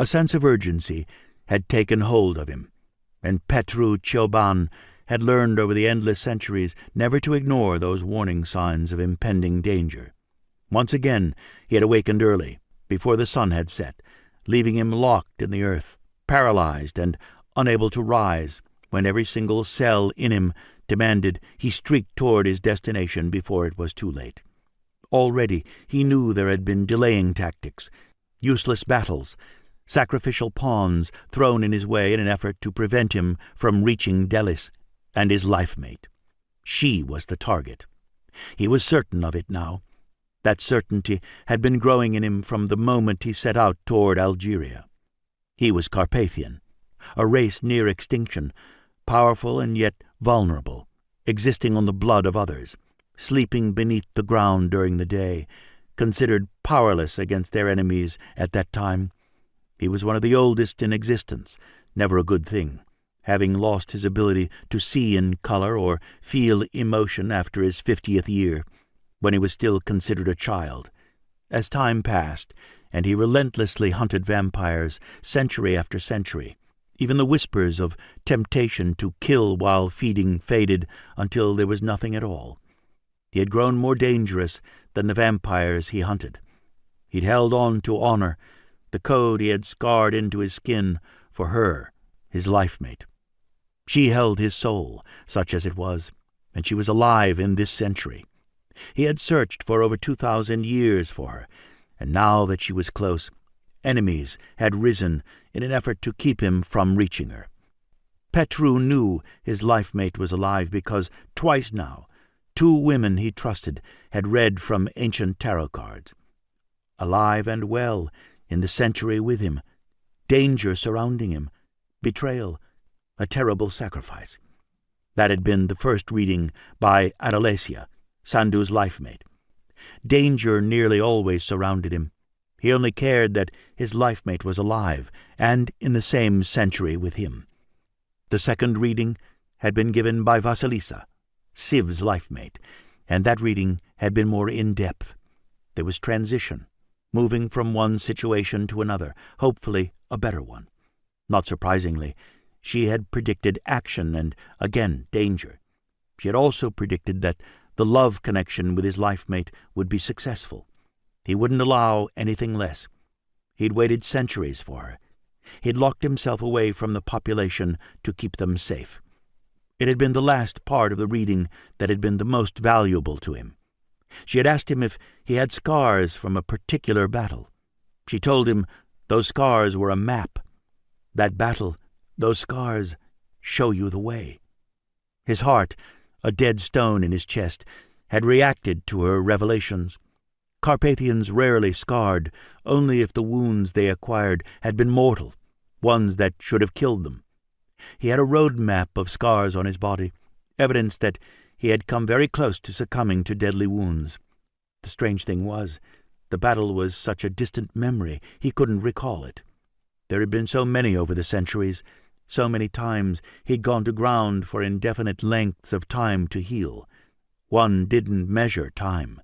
A sense of urgency had taken hold of him, and Petru Cioban had learned over the endless centuries never to ignore those warning signs of impending danger. Once again he had awakened early, before the sun had set, leaving him locked in the earth, paralyzed and unable to rise, when every single cell in him demanded he streak toward his destination before it was too late. Already he knew there had been delaying tactics, useless battles, sacrificial pawns thrown in his way in an effort to prevent him from reaching Delis and his lifemate. She was the target. He was certain of it now. That certainty had been growing in him from the moment he set out toward Algeria. He was Carpathian, a race near extinction, powerful and yet vulnerable, existing on the blood of others, sleeping beneath the ground during the day, considered powerless against their enemies at that time. He was one of the oldest in existence, never a good thing, having lost his ability to see in color or feel emotion after his 50th year, when he was still considered a child. As time passed, and he relentlessly hunted vampires century after century, even the whispers of temptation to kill while feeding faded until there was nothing at all. He had grown more dangerous than the vampires he hunted. He'd held on to honor, the code he had scarred into his skin for her, his lifemate. She held his soul, such as it was, and she was alive in this century. He had searched for over 2,000 years for her, and now that she was close, enemies had risen in an effort to keep him from reaching her. Petru knew his lifemate was alive because twice now 2 women he trusted had read from ancient tarot cards. Alive and well in the century with him, danger surrounding him, betrayal, a terrible sacrifice. That had been the first reading by Adelesia, Sandu's lifemate. Danger nearly always surrounded him. He only cared that his lifemate was alive and in the same century with him. The second reading had been given by Vasilisa, Siv's lifemate, and that reading had been more in-depth. There was transition, moving from one situation to another, hopefully a better one. Not surprisingly, she had predicted action and, again, danger. She had also predicted that the love connection with his lifemate would be successful. He wouldn't allow anything less. He'd waited centuries for her. He'd locked himself away from the population to keep them safe. It had been the last part of the reading that had been the most valuable to him. She had asked him if he had scars from a particular battle. She told him those scars were a map. That battle, those scars, show you the way. His heart, a dead stone in his chest, had reacted to her revelations. Carpathians rarely scarred, only if the wounds they acquired had been mortal, ones that should have killed them. He had a road map of scars on his body, evidence that he had come very close to succumbing to deadly wounds. The strange thing was, the battle was such a distant memory he couldn't recall it. There had been so many over the centuries, so many times he'd gone to ground for indefinite lengths of time to heal. One didn't measure time.